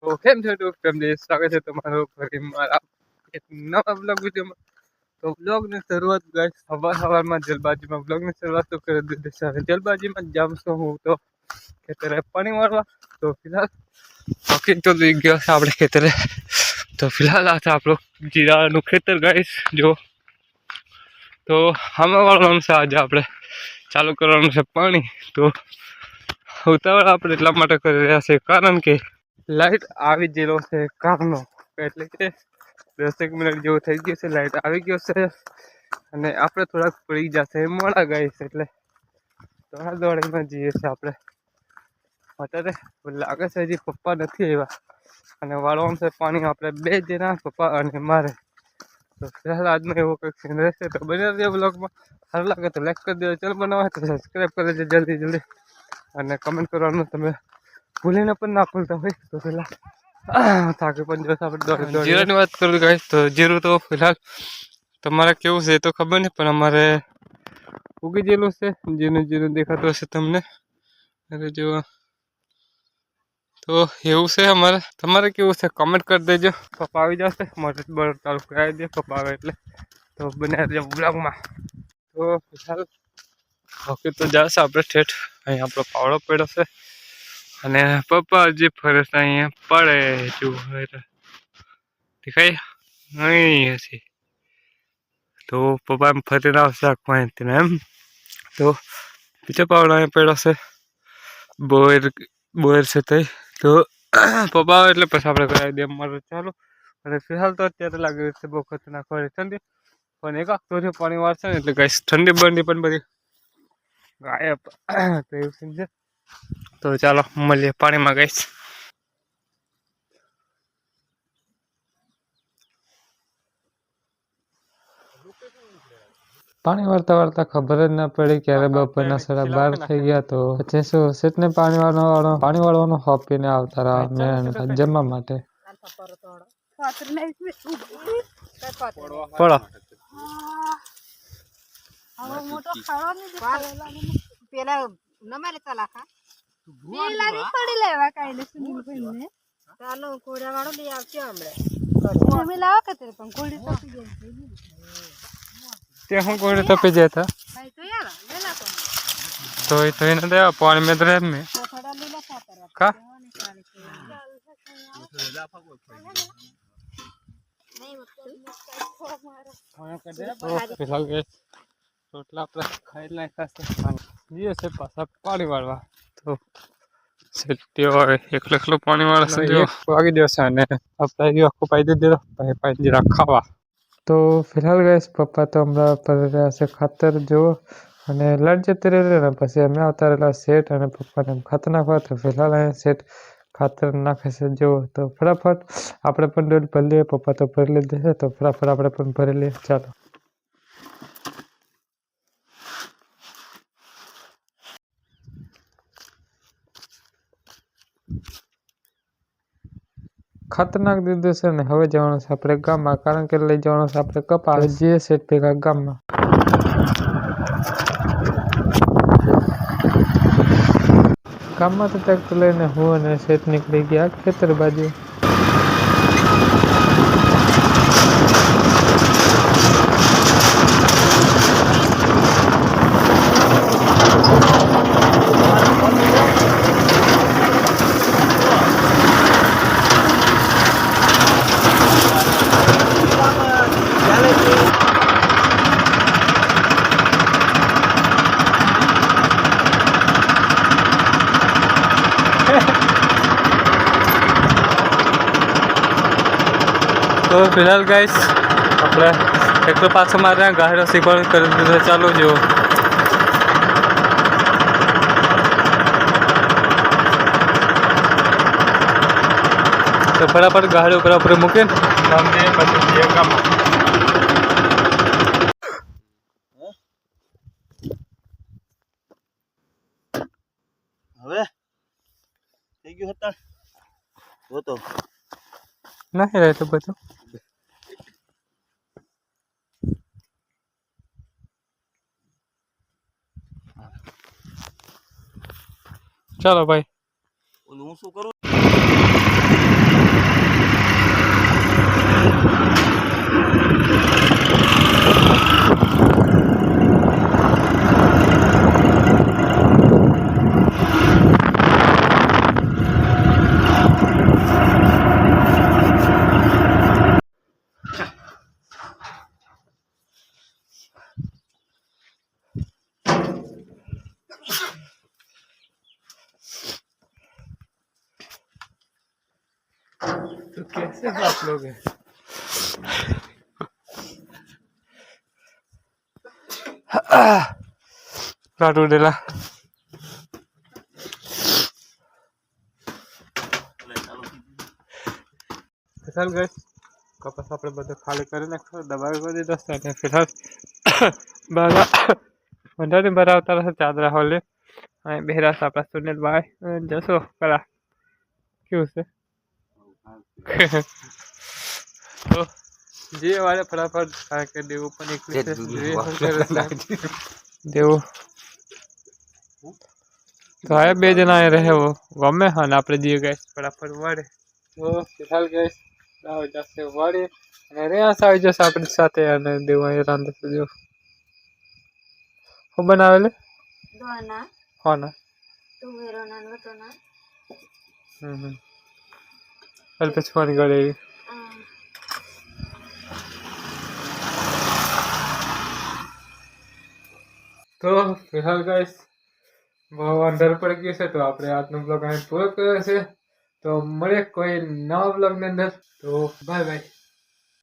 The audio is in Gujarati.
તો કેમ છો ફેમિલી, સ્વાગત છે તમારું ફરી મારા એક નવા બ્લોગ વિડીયોમાં। તો બ્લોગની શરૂઆત ગાઈસ સવારમાં જલબાજીમાં બ્લોગની શરૂઆત તો કરી દીધી છે। હવે જલબાજીમાં જામ છું હું તો ખેતરે પાણી વાળવા। તો ફિલહાલ બાકી તો લઈ ગયો છે આપણે ખેતરે। તો ફિલહાલ આ છે આપણું જીરાનું ખેતર ગાઈસ। જો તો આમાં વાળવાનું છે આજે આપણે, ચાલુ કરવાનું છે પાણી। તો ઉતાવળ આપણે એટલા માટે કરી રહ્યા છે કારણ કે લાઈટ આવી ગયેલો છે કામનો, એટલે કે 10 મિનિટ જેવું થઈ ગયું છે લાઈટ આવી ગયો છે અને આપણે થોડાક પડી જશે મોડા ગાઈસ, એટલે દોડાદોડીમાં જઈએ છીએ આપણે। અત્યારે લાગે છે હજી પપ્પા નથી આવ્યા અને વાળવાનું છે પાણી આપણે 2 જણા, પપ્પા અને મારે। તો ફિલહાલ આજનો એવો કંઈક સીન રહેશે, તો બને રહેજો બ્લોગમાં। સારું લાગે તો લાઈક કરી દેજો, ચેનલ બનાવે તો સબસ્ક્રાઈબ કરી દેજો જલ્દી અને કમેન્ટ કરવાનું તમે ભૂલીને પણ ના ભૂલતા હોય। તો પેલા થાકી પણ જશે આપણે દોડી। જીરાની વાત કરું ગાઈસ તો જીરું તો ફિલહાલ તમારે કેવું છે એ તો ખબર નહીં, પણ અમારે ઉગી ગયેલું છે। જીરું દેખાતું હશે તમને, અરે જો તો એવું છે અમારે। તમારે કેવું છે કમેન્ટ કરી દેજો। પપ્પા આવી જશે, મોટર ચાલુ કરાવી દે પપ્પા આવે એટલે। તો બને રહેજો બ્લોગમાં। તો ફિલહાલ બાકી તો જશે આપણે ઠેઠ, અહીં આપણો પાવડો પડ્યો છે અને પપ્પા હજી ફરે છે અહીંયા પડે જો દેખાય અહીં હશે। તો પપ્પા એમ ફરીને આવશે આખું અહીંથી એમ। તો બીજો પાવડો અહીં પડ્યો છે બોર છે તે। તો પપ્પા આવે એટલે પછી આપણે કરાવી દઈએ અમારે ચાલો। અને ફિલહાલ તો અત્યારે લાગી રહ્યું છે બહુ ખતરનાક હોય ઠંડી, પણ એક આખો પાણી વાળશે ને એટલે ગાઈસ ઠંડી બંડી પણ બધી ગાયબ। તો એવું સીન છે। તો ચાલો મળીએ પાણીમાં ગાઈસ। પાણી વાળતા વાળતા ખબર જ ના પડી ક્યારે બપોરના 12:30 થઈ ગયા। તો પછી શું સેટને પાણી વાળવાનું હોપીને આવતા રહ્યા મેં જમવા માટે। પડો મોટો ખાવા પેલા નમારે તલાખા પેલા ની પડી લેવા કાઈને સુનિલ ભાઈ ને ચાલો કોડા વાળો લઈ આવજો હમણે તમે લાવો કે તે પણ કોડી તપી ગઈ તે હું કોડી તપી જતા ભાઈ તો યાર લેલા તો એને દેવા પાણી में रह में થોડા લીલા ખાતર का फिलहाल गए रोटला આપણે ખાઈ નાખ્યા છે છે પાછા પાણી વાળવા। તો સેટ્યો એકલો પાણી વાળશે જો વાગી જશે અને આપણે આખું પાઈ દીધો પાઈ જરા ખાવા। તો ફિલહાલ ગઈશ પપ્પા તો હમણાં પર રહ્યા છે ખાતર જો, અને લાઈટ જતી રહી ને પછી અમે આવતા રહેલા સેટ અને પપ્પાને ખાતર નાખવા। તો ફિલહાલ અહીંયા સેટ ખાતર નાખે છે જો। તો ફટાફટ આપણે પણ ડોલ ભરી લઈએ, પપ્પા તો ભરી લીધે છે તો ફટાફટ આપણે પણ ભરી લઈએ ચાલો। ખાતર નાખી દીધું છે ને હવે જવાનું છે આપણે ગામમાં, કારણ કે લઈ જવાનું છે આપણે કપાસ જે સેટ ભેગા ગામમાં। ગામમાં તો ટ્રેક્ટર લઈને હું અને સેટ નીકળી ગયા ખેતર બાજુ। तो फिलहाल गाइस આપણે ટ્રેક્ટર પાછો મારે ગાહડો શીખવાનું કરી દીધો ચાલુ જો। તો ફટાફટ ગાડી ઉપર આપણે મૂકીને ગામ જઈએ પછી જઈએ ગામમાં। હવે થઈ ગયું હતા તો નહીં રહે તો બધું ચાલો ભાઈ હું શું કરું तो कैसे हो आप लोग हैं? કાઢું ડેલા ચાલ ગઈ કપાસ આપણે બધો ખાલી કરી નાખો દબાવી બધી દોસ્ત અને ફિલહાલ બહાર વધારે ભરાવતા રહેશે ચાદરા હોલે અહીં બેહરા છે આપણા સુનિલભાઈ જશો કરા કેવું છે તો જે વાળે ફટાફટ કારણ કે દેવું પણ એકલું છે દેવું તો આ બે જણા અહીં રહે ગમે હા ને આપણે જઈએ ગેસ ફટાફટ વાળે તો ફિલહાલ ગેસ જશે વાળે અને રેયાસ આવી જશે આપણી સાથે અને દેવું અહીં રાંધે જો હું બનાવેલે દોના હા ના તુવેરો ના વટોના અલ્પેશ ફોન કરે તો ફિલહાલ ગાઈસ બહુ અંધાર પડી ગયું છે તો આપણે આજનો બ્લોગ અહીં પૂરો કર્યો છે તો મળે કોઈ નવા બ્લોગની અંદર તો બાય બાય